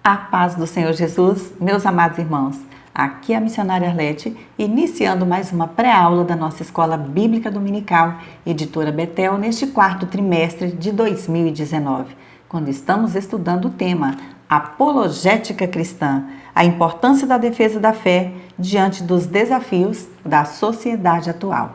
A paz do Senhor Jesus, meus amados irmãos. Aqui é a missionária Arlete, iniciando mais uma pré-aula da nossa Escola Bíblica Dominical, Editora Betel, neste quarto trimestre de 2019, quando estamos estudando o tema Apologética Cristã, a importância da defesa da fé diante dos desafios da sociedade atual.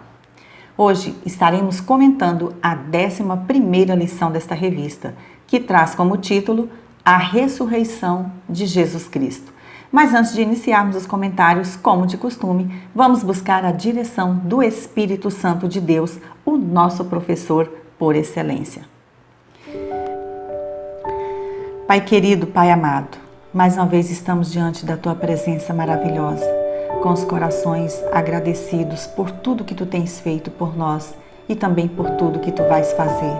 Hoje estaremos comentando a 11ª lição desta revista, que traz como título A Ressurreição de Jesus Cristo. Mas antes de iniciarmos os comentários, como de costume, vamos buscar a direção do Espírito Santo de Deus, o nosso professor por excelência. Pai querido, Pai amado, mais uma vez estamos diante da Tua presença maravilhosa, com os corações agradecidos por tudo que Tu tens feito por nós e também por tudo que Tu vais fazer.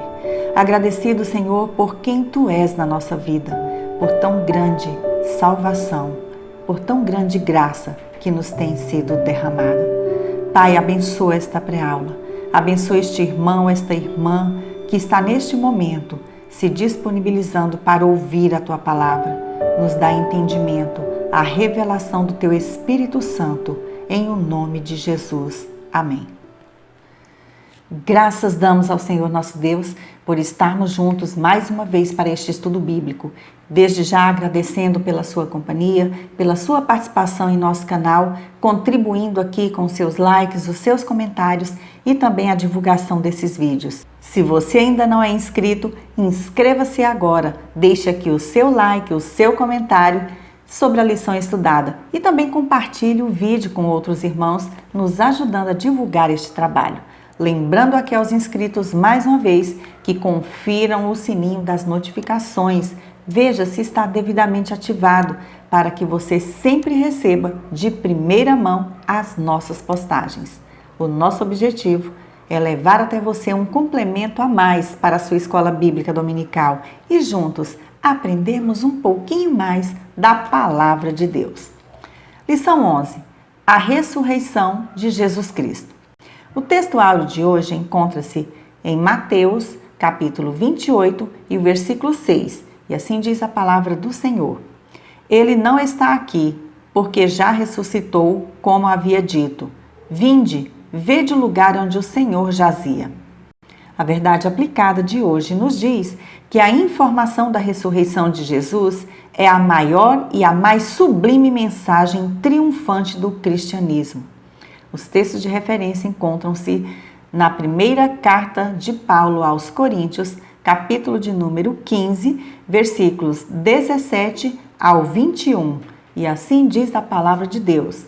Agradecido, Senhor, por quem Tu és na nossa vida, por tão grande salvação, por tão grande graça que nos tem sido derramada. Pai, abençoa esta pré-aula, abençoa este irmão, esta irmã que está neste momento se disponibilizando para ouvir a Tua palavra. Nos dá entendimento, a revelação do Teu Espírito Santo, em o nome de Jesus. Amém. Graças damos ao Senhor nosso Deus por estarmos juntos mais uma vez para este estudo bíblico. Desde já agradecendo pela sua companhia, pela sua participação em nosso canal, contribuindo aqui com os seus likes, os seus comentários e também a divulgação desses vídeos. Se você ainda não é inscrito, inscreva-se agora, deixe aqui o seu like, o seu comentário sobre a lição estudada e também compartilhe o vídeo com outros irmãos, nos ajudando a divulgar este trabalho. Lembrando aqui aos inscritos mais uma vez que confiram o sininho das notificações, veja se está devidamente ativado para que você sempre receba de primeira mão as nossas postagens. O nosso objetivo é levar até você um complemento a mais para a sua escola bíblica dominical e juntos aprendermos um pouquinho mais da palavra de Deus. Lição 11. A ressurreição de Jesus Cristo. O texto áureo de hoje encontra-se em Mateus, capítulo 28 e o versículo 6, e assim diz a palavra do Senhor. Ele não está aqui, porque já ressuscitou, como havia dito. Vinde, vede o lugar onde o Senhor jazia. A verdade aplicada de hoje nos diz que a informação da ressurreição de Jesus é a maior e a mais sublime mensagem triunfante do cristianismo. Os textos de referência encontram-se na primeira carta de Paulo aos Coríntios, capítulo de número 15, versículos 17 ao 21. E assim diz a palavra de Deus.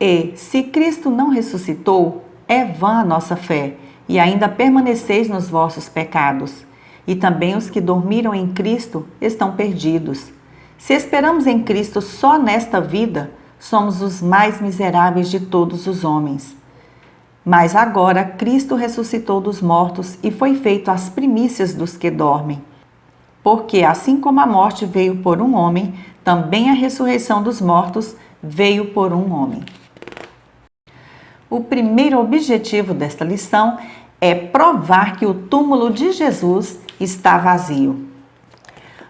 E, se Cristo não ressuscitou, é vã a nossa fé, e ainda permaneceis nos vossos pecados. E também os que dormiram em Cristo estão perdidos. Se esperamos em Cristo só nesta vida, somos os mais miseráveis de todos os homens. Mas agora Cristo ressuscitou dos mortos e foi feito as primícias dos que dormem. Porque assim como a morte veio por um homem, também a ressurreição dos mortos veio por um homem. O primeiro objetivo desta lição é provar que o túmulo de Jesus está vazio.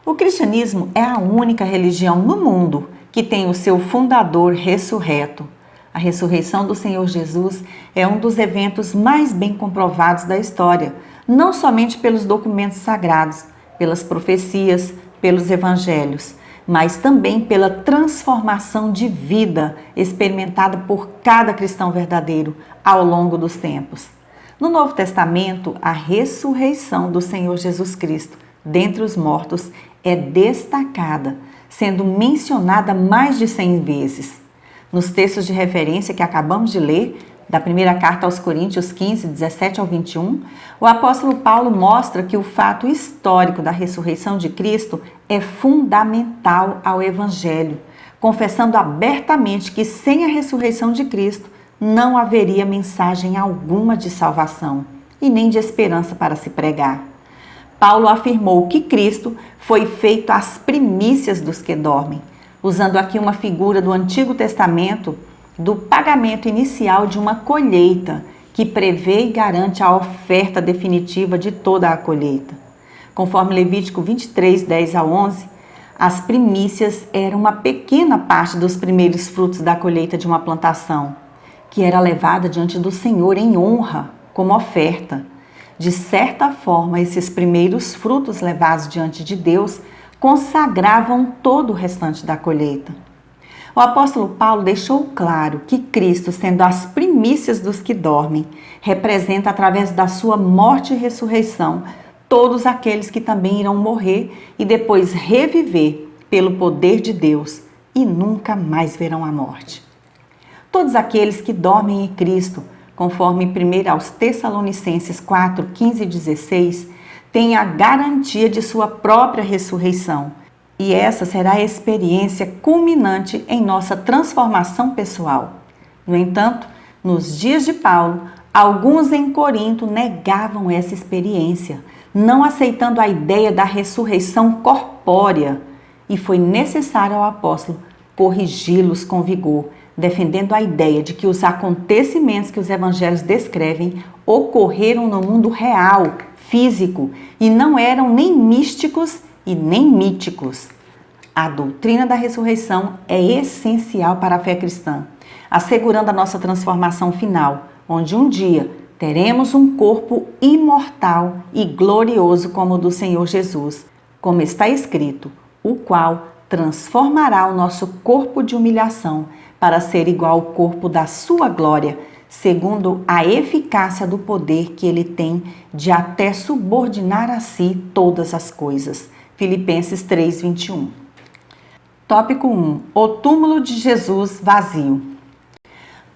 O cristianismo é a única religião no mundo que tem o seu fundador ressurreto. A ressurreição do Senhor Jesus é um dos eventos mais bem comprovados da história, não somente pelos documentos sagrados, pelas profecias, pelos evangelhos, mas também pela transformação de vida experimentada por cada cristão verdadeiro ao longo dos tempos. No Novo Testamento, a ressurreição do Senhor Jesus Cristo dentre os mortos é destacada, sendo mencionada mais de 100 vezes. Nos textos de referência que acabamos de ler, da primeira carta aos Coríntios 15, 17 ao 21, o apóstolo Paulo mostra que o fato histórico da ressurreição de Cristo é fundamental ao Evangelho, confessando abertamente que sem a ressurreição de Cristo não haveria mensagem alguma de salvação e nem de esperança para se pregar. Paulo afirmou que Cristo foi feito as primícias dos que dormem, usando aqui uma figura do Antigo Testamento do pagamento inicial de uma colheita que prevê e garante a oferta definitiva de toda a colheita. Conforme Levítico 23, 10 a 11, As primícias eram uma pequena parte dos primeiros frutos da colheita de uma plantação, que era levada diante do Senhor em honra, como oferta. De certa forma, esses primeiros frutos levados diante de Deus consagravam todo o restante da colheita. O apóstolo Paulo deixou claro que Cristo, sendo as primícias dos que dormem, representa através da sua morte e ressurreição todos aqueles que também irão morrer e depois reviver pelo poder de Deus e nunca mais verão a morte. Todos aqueles que dormem em Cristo, conforme 1 aos Tessalonicenses 4, 15 e 16, têm a garantia de sua própria ressurreição. E essa será a experiência culminante em nossa transformação pessoal. No entanto, nos dias de Paulo, alguns em Corinto negavam essa experiência, não aceitando a ideia da ressurreição corpórea, e foi necessário ao apóstolo corrigi-los com vigor, defendendo a ideia de que os acontecimentos que os evangelhos descrevem ocorreram no mundo real, físico, e não eram nem místicos e nem míticos. A doutrina da ressurreição é essencial para a fé cristã, assegurando a nossa transformação final, onde um dia teremos um corpo imortal e glorioso como o do Senhor Jesus, como está escrito, o qual transformará o nosso corpo de humilhação para ser igual ao corpo da sua glória, segundo a eficácia do poder que ele tem de até subordinar a si todas as coisas. Filipenses 3, 21. Tópico 1. O túmulo de Jesus vazio.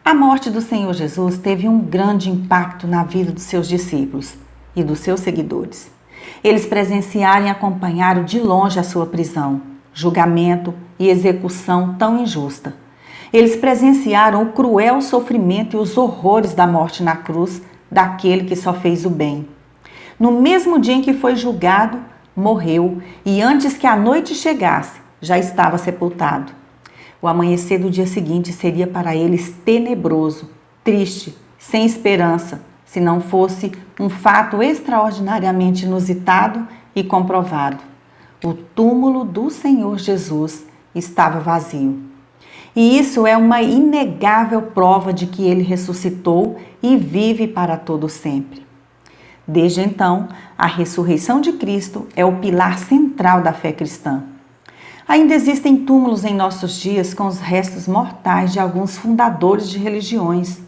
A morte do Senhor Jesus teve um grande impacto na vida dos seus discípulos e dos seus seguidores. Eles presenciaram e acompanharam de longe a sua prisão, julgamento e execução tão injusta. Eles presenciaram o cruel sofrimento e os horrores da morte na cruz daquele que só fez o bem. No mesmo dia em que foi julgado, morreu e antes que a noite chegasse, já estava sepultado. O amanhecer do dia seguinte seria para eles tenebroso, triste, sem esperança, se não fosse um fato extraordinariamente inusitado e comprovado. O túmulo do Senhor Jesus estava vazio. E isso é uma inegável prova de que ele ressuscitou e vive para todo sempre. Desde então, a ressurreição de Cristo é o pilar central da fé cristã. Ainda existem túmulos em nossos dias com os restos mortais de alguns fundadores de religiões,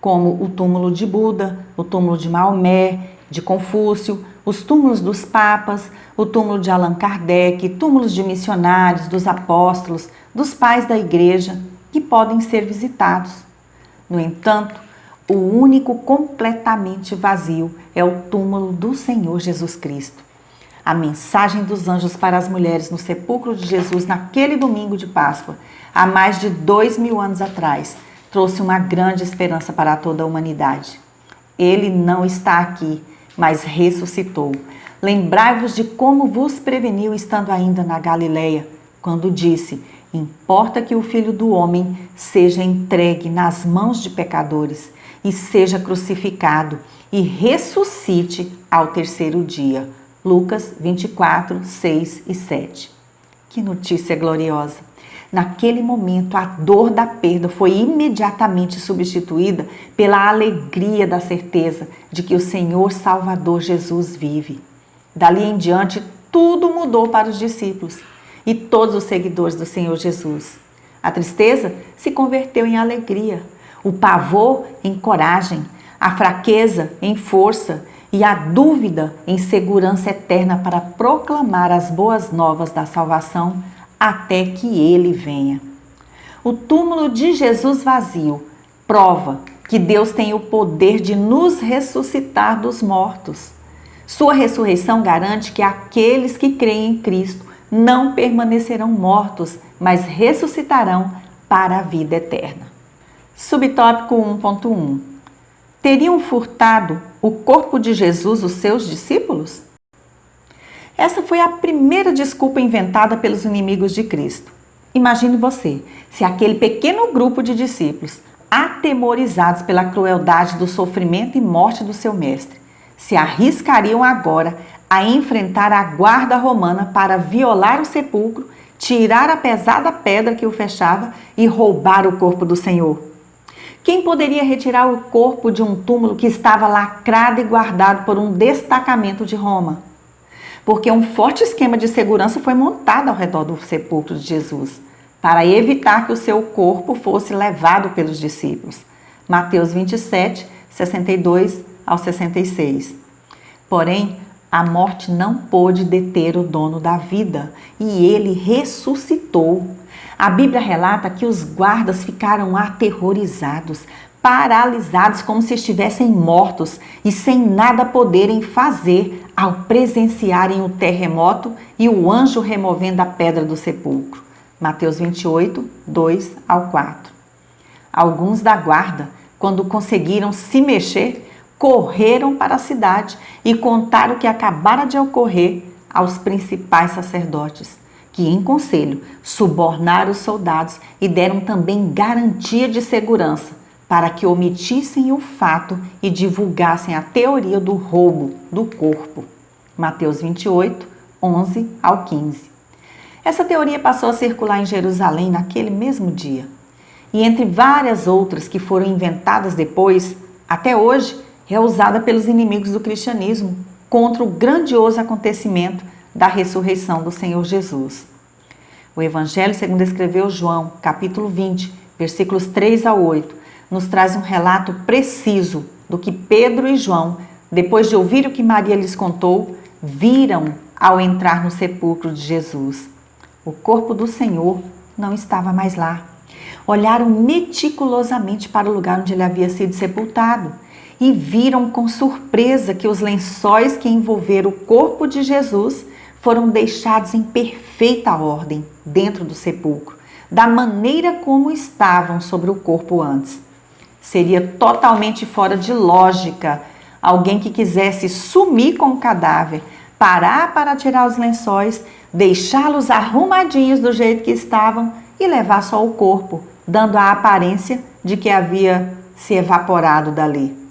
como o túmulo de Buda, o túmulo de Maomé, de Confúcio, os túmulos dos papas, o túmulo de Allan Kardec, túmulos de missionários, dos apóstolos, dos pais da igreja, que podem ser visitados. No entanto, o único completamente vazio é o túmulo do Senhor Jesus Cristo. A mensagem dos anjos para as mulheres no sepulcro de Jesus naquele domingo de Páscoa, há mais de 2000 anos atrás, trouxe uma grande esperança para toda a humanidade. Ele não está aqui, mas ressuscitou. Lembrai-vos de como vos preveniu estando ainda na Galileia, quando disse: importa que o Filho do Homem seja entregue nas mãos de pecadores e seja crucificado e ressuscite ao terceiro dia. Lucas 24, 6 e 7. Que notícia gloriosa! Naquele momento, a dor da perda foi imediatamente substituída pela alegria da certeza de que o Senhor Salvador Jesus vive. Dali em diante, tudo mudou para os discípulos e todos os seguidores do Senhor Jesus. A tristeza se converteu em alegria, o pavor em coragem, a fraqueza em força e a dúvida em segurança eterna para proclamar as boas novas da salvação até que ele venha. O túmulo de Jesus vazio prova que Deus tem o poder de nos ressuscitar dos mortos. Sua ressurreição garante que aqueles que creem em Cristo não permanecerão mortos, mas ressuscitarão para a vida eterna. Subtópico 1.1. Teriam furtado o corpo de Jesus os seus discípulos? Essa foi a primeira desculpa inventada pelos inimigos de Cristo. Imagine você, se aquele pequeno grupo de discípulos, atemorizados pela crueldade do sofrimento e morte do seu mestre, se arriscariam agora a enfrentar a guarda romana para violar o sepulcro tirar a pesada pedra que o fechava e roubar o corpo do Senhor. Quem poderia retirar o corpo de um túmulo que estava lacrado e guardado por um destacamento de Roma? Porque um forte esquema de segurança foi montado ao redor do sepulcro de Jesus, para evitar que o seu corpo fosse levado pelos discípulos. Mateus 27, 62 ao 66. Porém, a morte não pôde deter o dono da vida e ele ressuscitou. A Bíblia relata que os guardas ficaram aterrorizados, paralisados como se estivessem mortos e sem nada poderem fazer ao presenciarem o terremoto e o anjo removendo a pedra do sepulcro. Mateus 28, 2 ao 4. Alguns da guarda, quando conseguiram se mexer, correram para a cidade e contaram o que acabara de ocorrer aos principais sacerdotes, que em conselho subornaram os soldados e deram também garantia de segurança para que omitissem o fato e divulgassem a teoria do roubo do corpo. Mateus 28, 11 ao 15. Essa teoria passou a circular em Jerusalém naquele mesmo dia. E entre várias outras que foram inventadas depois, até hoje, é usada pelos inimigos do cristianismo contra o grandioso acontecimento da ressurreição do Senhor Jesus. O Evangelho, segundo escreveu João, capítulo 20, versículos 3 a 8, nos traz um relato preciso do que Pedro e João, depois de ouvir o que Maria lhes contou, viram ao entrar no sepulcro de Jesus. O corpo do Senhor não estava mais lá. Olharam meticulosamente para o lugar onde ele havia sido sepultado e viram com surpresa que os lençóis que envolveram o corpo de Jesus foram deixados em perfeita ordem dentro do sepulcro, da maneira como estavam sobre o corpo antes. Seria totalmente fora de lógica alguém que quisesse sumir com o cadáver, parar para tirar os lençóis, deixá-los arrumadinhos do jeito que estavam e levar só o corpo, dando a aparência de que havia se evaporado dali.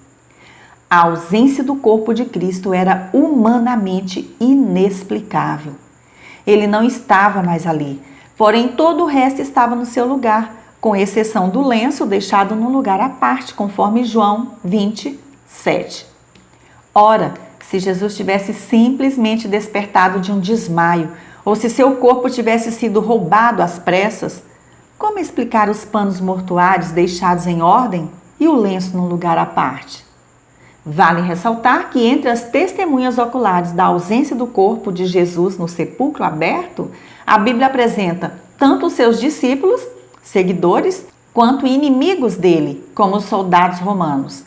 A ausência do corpo de Cristo era humanamente inexplicável. Ele não estava mais ali, porém todo o resto estava no seu lugar, com exceção do lenço deixado num lugar à parte, conforme João 20, 7. Ora, se Jesus tivesse simplesmente despertado de um desmaio, ou se seu corpo tivesse sido roubado às pressas, como explicar os panos mortuários deixados em ordem e o lenço num lugar à parte? Vale ressaltar que entre as testemunhas oculares da ausência do corpo de Jesus no sepulcro aberto, a Bíblia apresenta tanto os seus discípulos, seguidores, quanto inimigos dele, como os soldados romanos.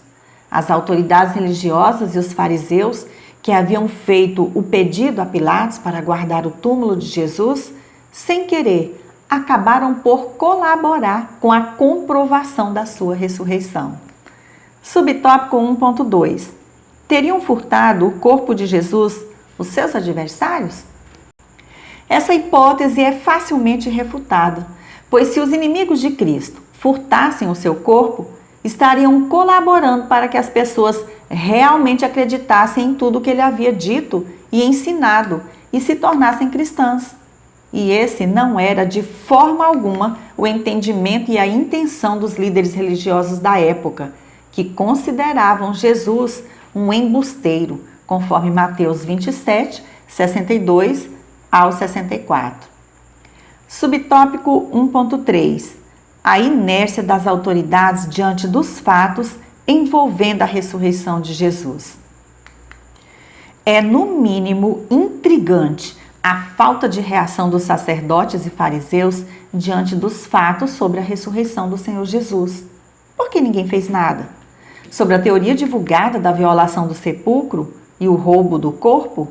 As autoridades religiosas e os fariseus, que haviam feito o pedido a Pilatos para guardar o túmulo de Jesus, sem querer, acabaram por colaborar com a comprovação da sua ressurreição. Subtópico 1.2. Teriam furtado o corpo de Jesus os seus adversários? Essa hipótese é facilmente refutada, pois se os inimigos de Cristo furtassem o seu corpo, estariam colaborando para que as pessoas realmente acreditassem em tudo o que ele havia dito e ensinado e se tornassem cristãs. E esse não era de forma alguma o entendimento e a intenção dos líderes religiosos da época, que consideravam Jesus um embusteiro, conforme Mateus 27, 62 ao 64. Subtópico 1.3. A inércia das autoridades diante dos fatos envolvendo a ressurreição de Jesus. É, no mínimo, intrigante a falta de reação dos sacerdotes e fariseus diante dos fatos sobre a ressurreição do Senhor Jesus. Por que ninguém fez nada? Sobre a teoria divulgada da violação do sepulcro e o roubo do corpo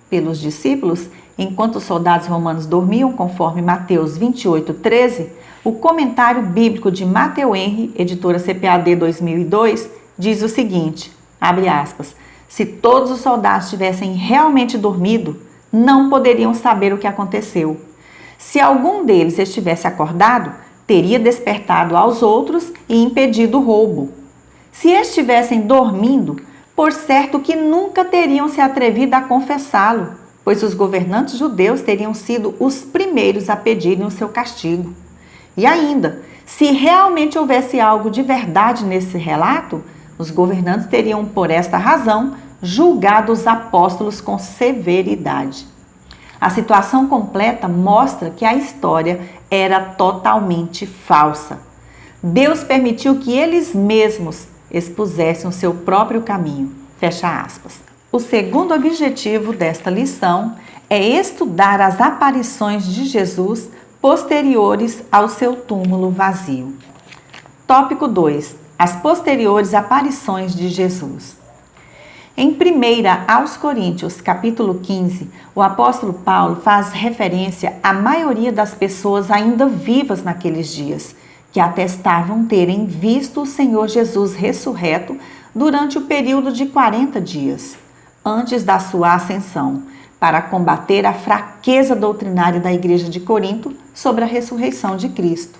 pelos discípulos, enquanto os soldados romanos dormiam, conforme Mateus 28, 13, o comentário bíblico de Matthew Henry, editora CPAD 2002, diz o seguinte, abre aspas, se todos os soldados tivessem realmente dormido, não poderiam saber o que aconteceu. Se algum deles estivesse acordado, teria despertado aos outros e impedido o roubo. Se estivessem dormindo, por certo que nunca teriam se atrevido a confessá-lo, pois os governantes judeus teriam sido os primeiros a pedirem o seu castigo. E ainda, se realmente houvesse algo de verdade nesse relato, os governantes teriam, por esta razão, julgado os apóstolos com severidade. A situação completa mostra que a história era totalmente falsa. Deus permitiu que eles mesmos expusessem o seu próprio caminho. Fecha aspas. O segundo objetivo desta lição é estudar as aparições de Jesus posteriores ao seu túmulo vazio. Tópico 2. As posteriores aparições de Jesus. Em 1 aos Coríntios, capítulo 15, o apóstolo Paulo faz referência à maioria das pessoas ainda vivas naqueles dias, que atestavam terem visto o Senhor Jesus ressurreto durante o período de 40 dias, antes da sua ascensão, para combater a fraqueza doutrinária da igreja de Corinto sobre a ressurreição de Cristo.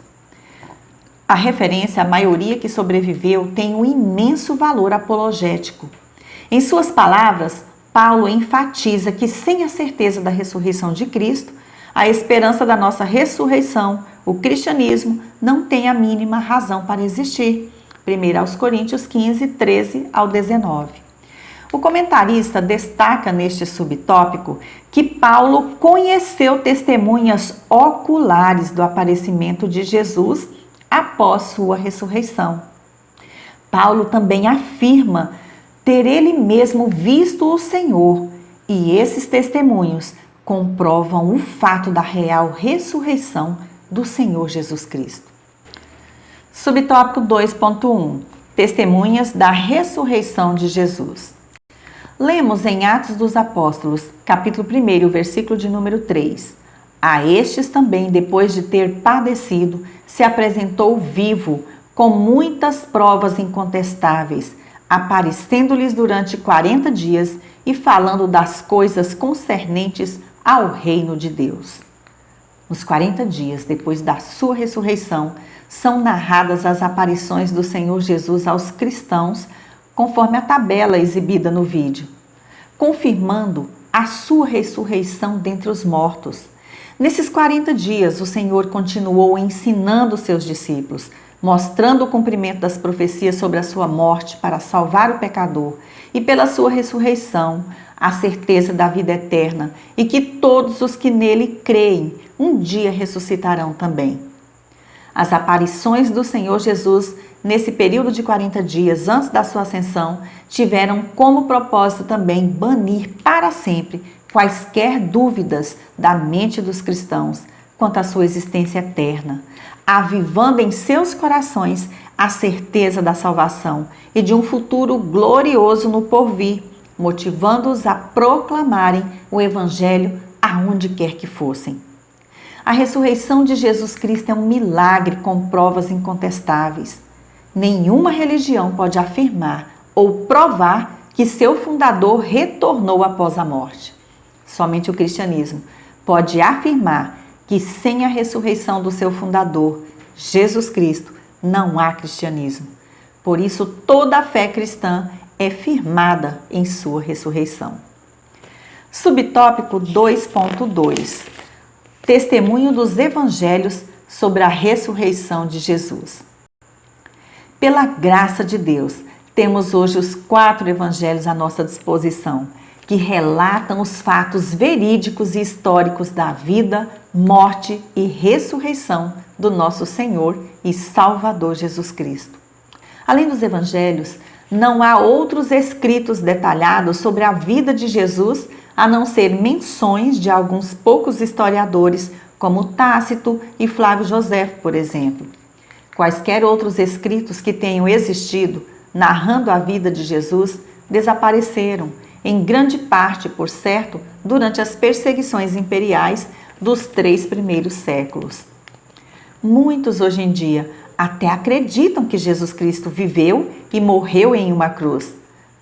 A referência à maioria que sobreviveu tem um imenso valor apologético. Em suas palavras, Paulo enfatiza que sem a certeza da ressurreição de Cristo, a esperança da nossa ressurreição, o cristianismo, não tem a mínima razão para existir. 1 aos Coríntios 15, 13 ao 19. O comentarista destaca neste subtópico que Paulo conheceu testemunhas oculares do aparecimento de Jesus após sua ressurreição. Paulo também afirma ter ele mesmo visto o Senhor, e esses testemunhos comprovam o fato da real ressurreição do Senhor Jesus Cristo. Subtópico 2.1. Testemunhas da ressurreição de Jesus. Lemos em Atos dos Apóstolos, capítulo 1, versículo de número 3. A estes também, depois de ter padecido, se apresentou vivo, com muitas provas incontestáveis, aparecendo-lhes durante 40 dias e falando das coisas concernentes ao reino de Deus. Nos 40 dias depois da sua ressurreição, são narradas as aparições do Senhor Jesus aos cristãos, conforme a tabela exibida no vídeo, confirmando a sua ressurreição dentre os mortos. Nesses 40 dias, o Senhor continuou ensinando seus discípulos, mostrando o cumprimento das profecias sobre a sua morte para salvar o pecador e pela sua ressurreição, a certeza da vida eterna e que todos os que nele creem um dia ressuscitarão também. As aparições do Senhor Jesus nesse período de 40 dias antes da sua ascensão tiveram como propósito também banir para sempre quaisquer dúvidas da mente dos cristãos quanto à sua existência eterna, avivando em seus corações a certeza da salvação e de um futuro glorioso no porvir, motivando-os a proclamarem o Evangelho aonde quer que fossem. A ressurreição de Jesus Cristo é um milagre com provas incontestáveis. Nenhuma religião pode afirmar ou provar que seu fundador retornou após a morte. Somente o cristianismo pode afirmar que sem a ressurreição do seu fundador, Jesus Cristo, não há cristianismo. Por isso, toda a fé cristã é firmada em sua ressurreição. Subtópico 2.2. Testemunho dos evangelhos sobre a ressurreição de Jesus. Pela graça de Deus, temos hoje os 4 evangelhos à nossa disposição, que relatam os fatos verídicos e históricos da vida, morte e ressurreição do nosso Senhor e Salvador Jesus Cristo. Além dos evangelhos, não há outros escritos detalhados sobre a vida de Jesus, a não ser menções de alguns poucos historiadores, como Tácito e Flávio Josefo, por exemplo. Quaisquer outros escritos que tenham existido, narrando a vida de Jesus, desapareceram, em grande parte, por certo, durante as perseguições imperiais dos 3 primeiros séculos. Muitos hoje em dia até acreditam que Jesus Cristo viveu e morreu em uma cruz,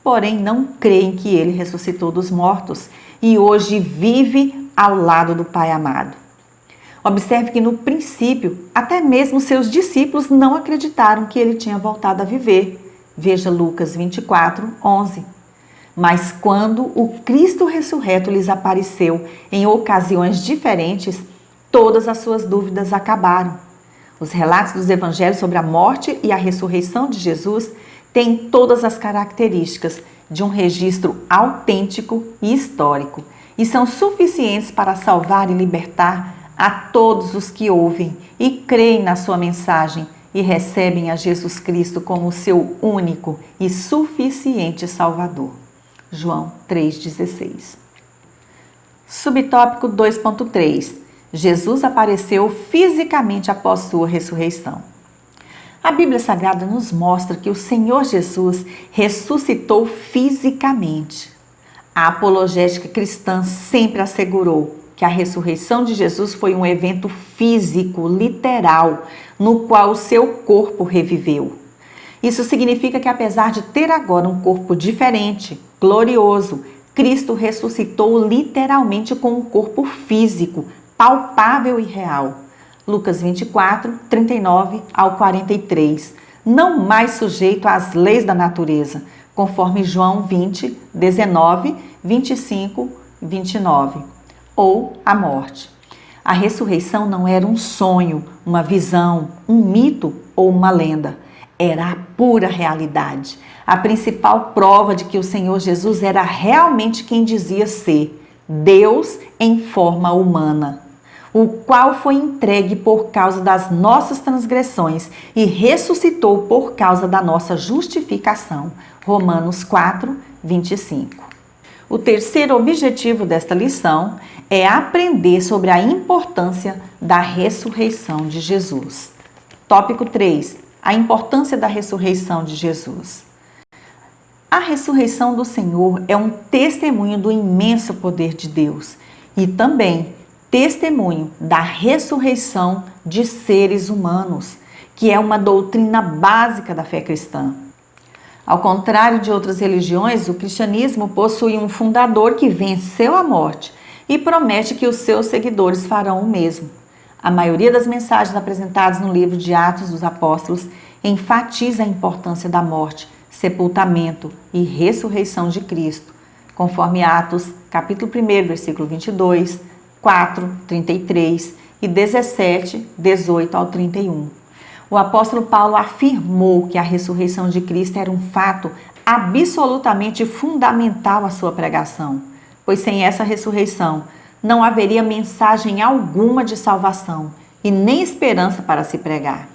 porém não creem que ele ressuscitou dos mortos e hoje vive ao lado do Pai amado. Observe que no princípio, até mesmo seus discípulos não acreditaram que ele tinha voltado a viver. Veja Lucas 24, 11. Mas quando o Cristo ressurreto lhes apareceu em ocasiões diferentes, todas as suas dúvidas acabaram. Os relatos dos evangelhos sobre a morte e a ressurreição de Jesus têm todas as características de um registro autêntico e histórico e são suficientes para salvar e libertar a todos os que ouvem e creem na sua mensagem e recebem a Jesus Cristo como seu único e suficiente Salvador. João 3,16. Subtópico 2.3. Jesus apareceu fisicamente após sua ressurreição. A Bíblia Sagrada nos mostra que o Senhor Jesus ressuscitou fisicamente. A apologética cristã sempre assegurou que a ressurreição de Jesus foi um evento físico, literal, no qual o seu corpo reviveu. Isso significa que, apesar de ter agora um corpo diferente, glorioso, Cristo ressuscitou literalmente com um corpo físico, palpável e real. Lucas 24, 39 ao 43. Não mais sujeito às leis da natureza, conforme João 20, 19, 25, 29. Ou a morte. A ressurreição não era um sonho, uma visão, um mito ou uma lenda. Era a pura realidade. A principal prova de que o Senhor Jesus era realmente quem dizia ser, Deus em forma humana, o qual foi entregue por causa das nossas transgressões e ressuscitou por causa da nossa justificação. Romanos 4, 25. O terceiro objetivo desta lição é aprender sobre a importância da ressurreição de Jesus. Tópico 3. A importância da ressurreição de Jesus. A ressurreição do Senhor é um testemunho do imenso poder de Deus e também testemunho da ressurreição de seres humanos, que é uma doutrina básica da fé cristã. Ao contrário de outras religiões, o cristianismo possui um fundador que venceu a morte e promete que os seus seguidores farão o mesmo. A maioria das mensagens apresentadas no livro de Atos dos Apóstolos enfatiza a importância da morte, sepultamento e ressurreição de Cristo, conforme Atos, capítulo 1, versículo 22, 4, 33 e 17, 18 ao 31. O apóstolo Paulo afirmou que a ressurreição de Cristo era um fato absolutamente fundamental à sua pregação, pois sem essa ressurreição não haveria mensagem alguma de salvação e nem esperança para se pregar.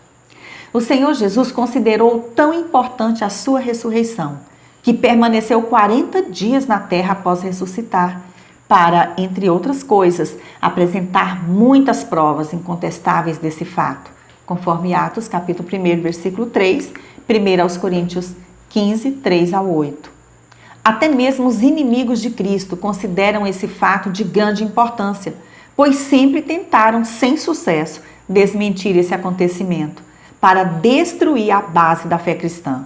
O Senhor Jesus considerou tão importante a sua ressurreição que permaneceu 40 dias na terra após ressuscitar, para, entre outras coisas, apresentar muitas provas incontestáveis desse fato, conforme Atos, capítulo 1, versículo 3, 1 aos Coríntios 15, 3 ao 8. Até mesmo os inimigos de Cristo consideram esse fato de grande importância, pois sempre tentaram, sem sucesso, desmentir esse acontecimento, para destruir a base da fé cristã.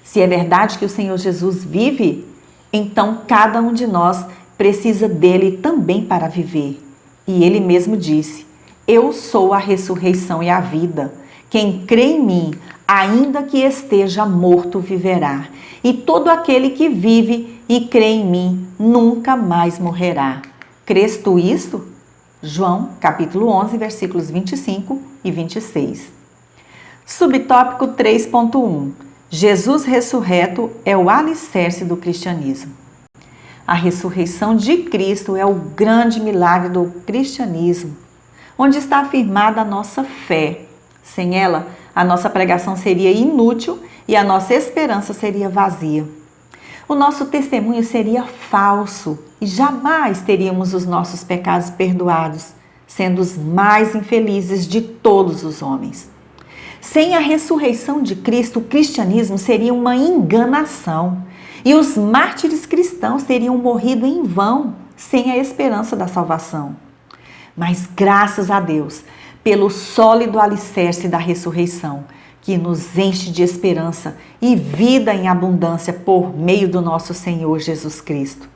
Se é verdade que o Senhor Jesus vive, então cada um de nós precisa dele também para viver. E ele mesmo disse: eu sou a ressurreição e a vida. Quem crê em mim, ainda que esteja morto, viverá. E todo aquele que vive e crê em mim, nunca mais morrerá. Crês tu isto? João, capítulo 11, versículos 25 e 26. Subtópico 3.1. Jesus ressurreto é o alicerce do cristianismo. A ressurreição de Cristo é o grande milagre do cristianismo, onde está afirmada a nossa fé. Sem ela, a nossa pregação seria inútil e a nossa esperança seria vazia. O nosso testemunho seria falso e jamais teríamos os nossos pecados perdoados, sendo os mais infelizes de todos os homens. Sem a ressurreição de Cristo, o cristianismo seria uma enganação e os mártires cristãos teriam morrido em vão, sem a esperança da salvação. Mas graças a Deus, pelo sólido alicerce da ressurreição, que nos enche de esperança e vida em abundância por meio do nosso Senhor Jesus Cristo.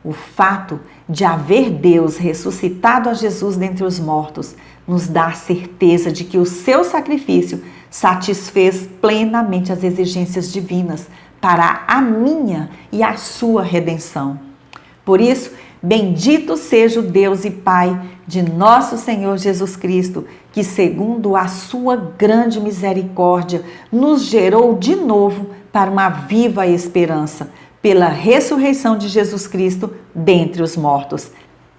O fato de haver Deus ressuscitado a Jesus dentre os mortos nos dá a certeza de que o seu sacrifício satisfez plenamente as exigências divinas para a minha e a sua redenção. Por isso, bendito seja o Deus e Pai de nosso Senhor Jesus Cristo, que segundo a sua grande misericórdia, nos gerou de novo para uma viva esperança, pela ressurreição de Jesus Cristo dentre os mortos.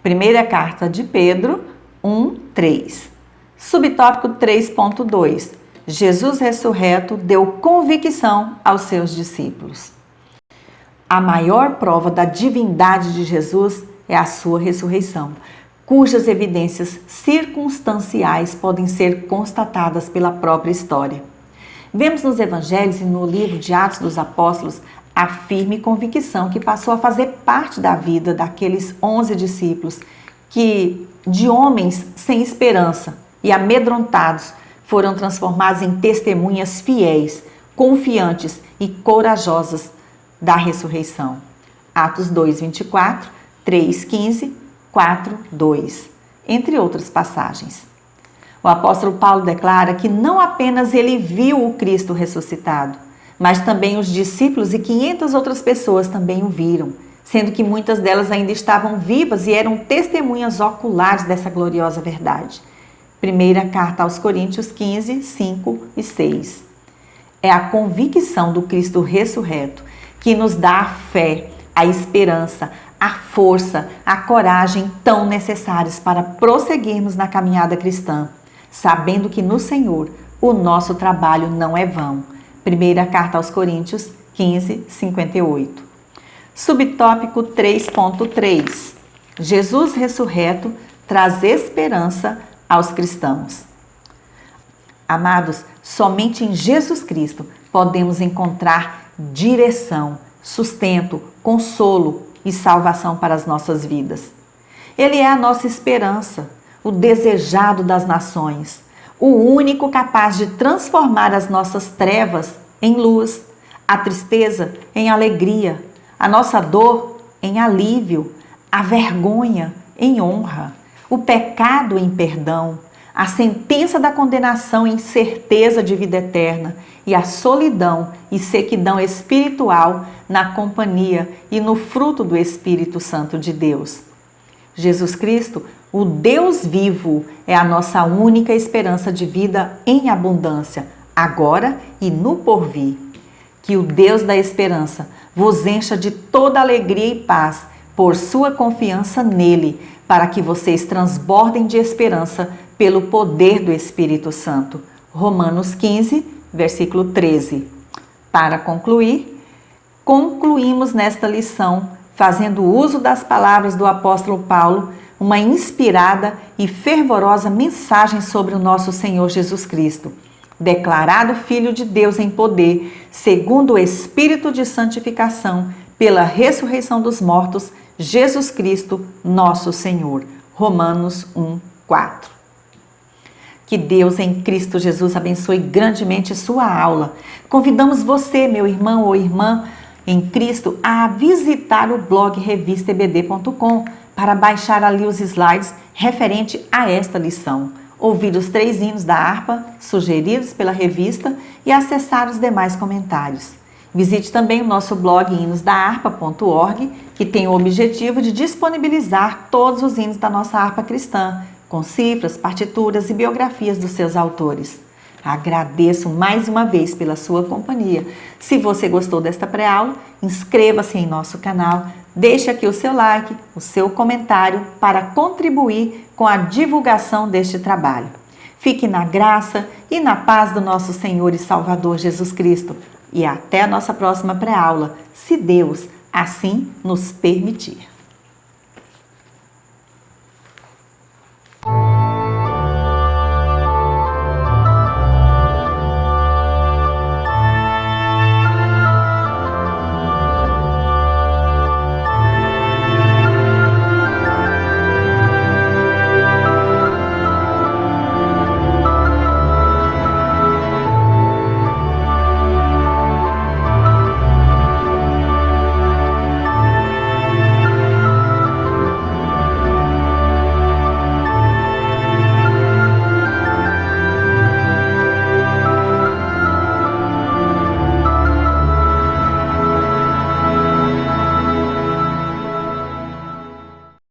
Primeira carta de Pedro 1:3. Subtópico 3.2. Jesus ressurreto deu convicção aos seus discípulos. A maior prova da divindade de Jesus é a sua ressurreição, cujas evidências circunstanciais podem ser constatadas pela própria história. Vemos nos evangelhos e no livro de Atos dos Apóstolos a firme convicção que passou a fazer parte da vida daqueles 11 discípulos que, de homens sem esperança e amedrontados, foram transformados em testemunhas fiéis, confiantes e corajosas da ressurreição. Atos 2:24, 3:15, 4:2, entre outras passagens. O apóstolo Paulo declara que não apenas ele viu o Cristo ressuscitado, mas também os discípulos e 500 outras pessoas também o viram, sendo que muitas delas ainda estavam vivas e eram testemunhas oculares dessa gloriosa verdade. Primeira carta aos Coríntios 15, 5 e 6. É a convicção do Cristo ressurreto que nos dá a fé, a esperança, a força, a coragem tão necessários para prosseguirmos na caminhada cristã, sabendo que no Senhor o nosso trabalho não é vão. Primeira carta aos Coríntios 15, 58. Subtópico 3.3. Jesus ressurreto traz esperança aos cristãos. Amados, somente em Jesus Cristo podemos encontrar direção, sustento, consolo e salvação para as nossas vidas. Ele é a nossa esperança, o desejado das nações, o único capaz de transformar as nossas trevas em luz, a tristeza em alegria, a nossa dor em alívio, a vergonha em honra, o pecado em perdão, a sentença da condenação em certeza de vida eterna e a solidão e sequidão espiritual na companhia e no fruto do Espírito Santo de Deus. Jesus Cristo, o Deus vivo, é a nossa única esperança de vida em abundância, agora e no porvir. Que o Deus da esperança vos encha de toda alegria e paz por sua confiança nele, para que vocês transbordem de esperança pelo poder do Espírito Santo. Romanos 15, versículo 13. Para concluir, concluímos nesta lição, fazendo uso das palavras do apóstolo Paulo, uma inspirada e fervorosa mensagem sobre o nosso Senhor Jesus Cristo, declarado Filho de Deus em poder, segundo o Espírito de santificação, pela ressurreição dos mortos, Jesus Cristo, nosso Senhor. Romanos 1, 4. Que Deus em Cristo Jesus abençoe grandemente sua aula. Convidamos você, meu irmão ou irmã em Cristo, a visitar o blog revistaebd.com para baixar ali os slides referente a esta lição, ouvir os 3 hinos da harpa sugeridos pela revista e acessar os demais comentários. Visite também o nosso blog hinosdaharpa.org, que tem o objetivo de disponibilizar todos os hinos da nossa harpa cristã, com cifras, partituras e biografias dos seus autores. Agradeço mais uma vez pela sua companhia. Se você gostou desta pré-aula, inscreva-se em nosso canal, deixe aqui o seu like, o seu comentário para contribuir com a divulgação deste trabalho. Fique na graça e na paz do nosso Senhor e Salvador Jesus Cristo. E até a nossa próxima pré-aula, se Deus assim nos permitir.